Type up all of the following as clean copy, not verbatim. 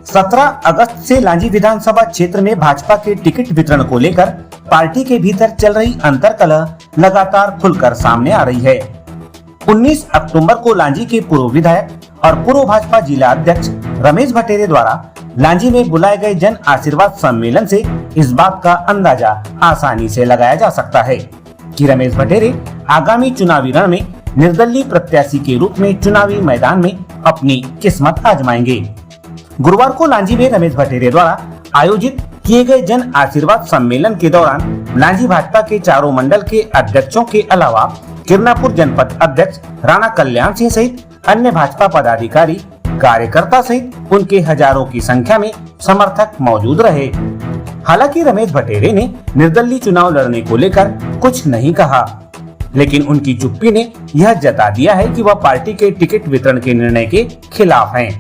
17 अगस्त से लांजी विधानसभा क्षेत्र में भाजपा के टिकट वितरण को लेकर पार्टी के भीतर चल रही अंतर्कलह लगातार खुलकर सामने आ रही है। 19 अक्टूबर को लांजी के पूर्व विधायक और पूर्व भाजपा जिला अध्यक्ष रमेश भटेरे द्वारा लांजी में बुलाए गए जन आशीर्वाद सम्मेलन से इस बात का अंदाजा आसानी से लगाया जा सकता है कि रमेश भटेरे आगामी चुनावी रण में निर्दलीय प्रत्याशी के रूप में चुनावी मैदान में अपनी किस्मत आजमाएंगे। गुरुवार को लांजी में रमेश भटेरे द्वारा आयोजित किए गए जन आशीर्वाद सम्मेलन के दौरान लांजी भाजपा के चारों मंडल के अध्यक्षों के अलावा किरनापुर जनपद अध्यक्ष राणा कल्याण सिंह सहित अन्य भाजपा पदाधिकारी कार्यकर्ता सहित उनके हजारों की संख्या में समर्थक मौजूद रहे। हालांकि रमेश भटेरे ने निर्दलीय चुनाव लड़ने को लेकर कुछ नहीं कहा, लेकिन उनकी चुप्पी ने यह जता दिया है कि वह पार्टी के टिकट वितरण के निर्णय के खिलाफ हैं।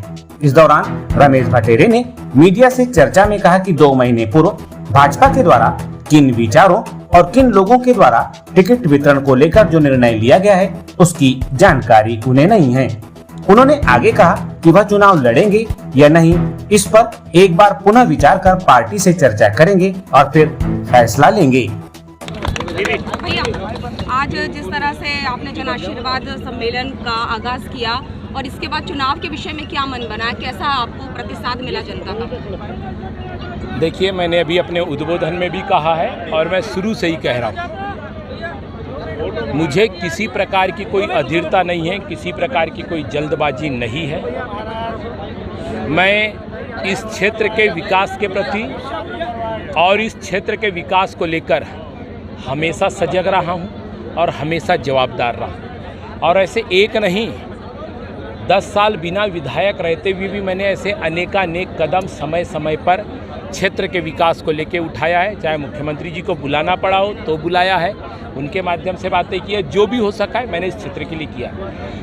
इस दौरान रमेश भटेरे ने मीडिया से चर्चा में कहा कि 2 महीने पूर्व भाजपा के द्वारा किन विचारों और किन लोगों के द्वारा टिकट वितरण को लेकर जो निर्णय लिया गया है उसकी जानकारी उन्हें नहीं है। उन्होंने आगे कहा कि वह चुनाव लड़ेंगे या नहीं, इस पर एक बार पुनः विचार कर पार्टी से चर्चा करेंगे और फिर फैसला लेंगे। भैया, आज जिस तरह से आपने जन आशीर्वाद सम्मेलन का आगाज किया और इसके बाद चुनाव के विषय में क्या मन बना, कैसा आपको प्रतिसाद मिला जनता का? देखिए, मैंने अभी अपने उद्बोधन में भी कहा है और मैं शुरू से ही कह रहा हूँ, मुझे किसी प्रकार की कोई अधीरता नहीं है, किसी प्रकार की कोई जल्दबाजी नहीं है। मैं इस क्षेत्र के विकास के प्रति और इस क्षेत्र के विकास को लेकर हमेशा सजग रहा हूँ और हमेशा जवाबदार रहा हूँ। और ऐसे एक नहीं, 10 साल बिना विधायक रहते हुए भी मैंने ऐसे अनेकानेक कदम समय समय पर क्षेत्र के विकास को लेकर उठाया है। चाहे मुख्यमंत्री जी को बुलाना पड़ा हो तो बुलाया है, उनके माध्यम से बातें की है, जो भी हो सका है मैंने इस क्षेत्र के लिए किया।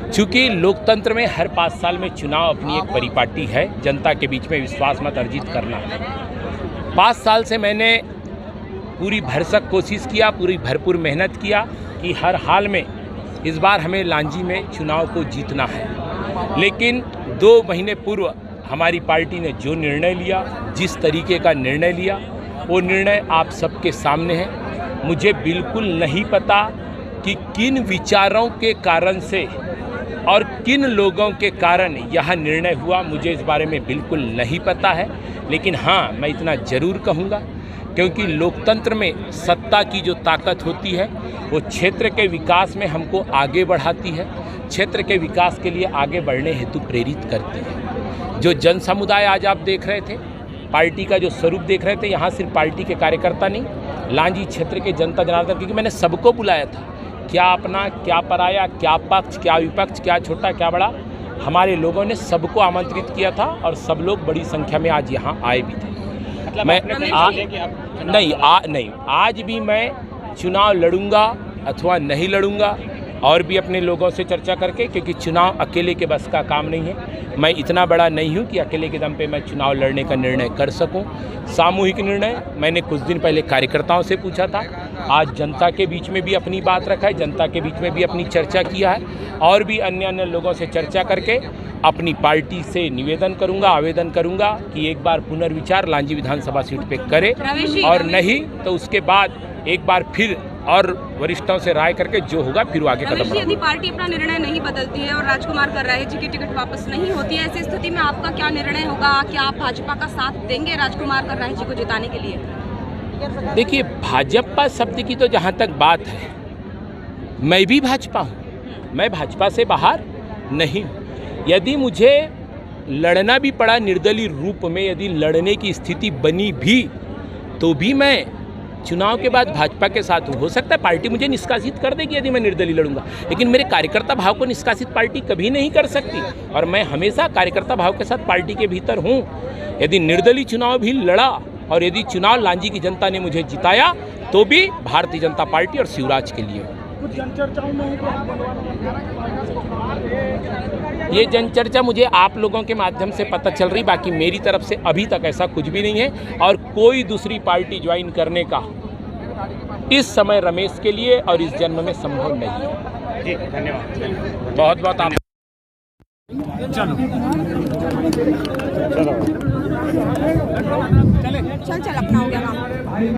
चूँकि लोकतंत्र में हर 5 साल में चुनाव अपनी एक परिपाटी है, जनता के बीच में विश्वास मत अर्जित करना है। 5 साल से मैंने पूरी भरसक कोशिश किया, पूरी भरपूर मेहनत किया कि हर हाल में इस बार हमें लांजी में चुनाव को जीतना है। लेकिन 2 महीने पूर्व हमारी पार्टी ने जो निर्णय लिया, जिस तरीके का निर्णय लिया, वो निर्णय आप सबके सामने है। मुझे बिल्कुल नहीं पता कि किन विचारों के कारण से और किन लोगों के कारण यह निर्णय हुआ, मुझे इस बारे में बिल्कुल नहीं पता है। लेकिन हाँ, मैं इतना ज़रूर कहूँगा, क्योंकि लोकतंत्र में सत्ता की जो ताकत होती है वो क्षेत्र के विकास में हमको आगे बढ़ाती है, क्षेत्र के विकास के लिए आगे बढ़ने हेतु प्रेरित करती है। जो जन समुदाय आज आप देख रहे थे, पार्टी का जो स्वरूप देख रहे थे, यहाँ सिर्फ पार्टी के कार्यकर्ता नहीं, लांजी क्षेत्र के जनता जनार्दन, क्योंकि मैंने सबको बुलाया था, क्या अपना क्या पराया, क्या पक्ष क्या विपक्ष, क्या छोटा क्या बड़ा, हमारे लोगों ने सबको आमंत्रित किया था और सब लोग बड़ी संख्या में आज यहाँ आए भी थे। मैं नहीं, आज भी मैं चुनाव लड़ूंगा अथवा नहीं लड़ूंगा और भी अपने लोगों से चर्चा करके, क्योंकि चुनाव अकेले के बस का काम नहीं है। मैं इतना बड़ा नहीं हूं कि अकेले के दम पे मैं चुनाव लड़ने का निर्णय कर सकूं। सामूहिक निर्णय मैंने कुछ दिन पहले कार्यकर्ताओं से पूछा था, आज जनता के बीच में भी अपनी बात रखा है, जनता के बीच में भी अपनी चर्चा किया है और भी अन्य लोगों से चर्चा करके अपनी पार्टी से निवेदन करूंगा, आवेदन करूंगा कि एक बार पुनर्विचार लांजी विधानसभा सीट पे करे और नहीं तो उसके बाद एक बार फिर और वरिष्ठों से राय करके जो होगा फिर आगे कदम बढ़ाएंगे। यदि पार्टी अपना निर्णय नहीं बदलती है और राजकुमार कर रहे जी की टिकट वापस नहीं होती है, ऐसी स्थिति में आपका क्या निर्णय होगा? क्या आप भाजपा का साथ देंगे राजकुमार कर रहे जी को जिताने के लिए? देखिए, भाजपा शब्द की तो जहाँ तक बात है, मैं भी भाजपा हूँ, मैं भाजपा से बाहर नहीं हूँ। यदि मुझे लड़ना भी पड़ा निर्दलीय रूप में, यदि लड़ने की स्थिति बनी भी तो भी मैं चुनाव के बाद भाजपा के साथ हो सकता है पार्टी मुझे निष्कासित कर देगी यदि मैं निर्दलीय लड़ूंगा, लेकिन मेरे कार्यकर्ता भाव को निष्कासित पार्टी कभी नहीं कर सकती और मैं हमेशा कार्यकर्ता भाव के साथ पार्टी के भीतर हूं। यदि निर्दलीय चुनाव भी लड़ा और यदि चुनाव लांजी की जनता ने मुझे जिताया तो भी भारतीय जनता पार्टी और शिवराज के लिए। ये जनचर्चा मुझे आप लोगों के माध्यम से पता चल रही, बाकी मेरी तरफ से अभी तक ऐसा कुछ भी नहीं है और कोई दूसरी पार्टी ज्वाइन करने का इस समय रमेश के लिए और इस जन्म में संभव नहीं है। जी, धन्यवाद। बहुत बहुत आप चल अपना हो गया काम।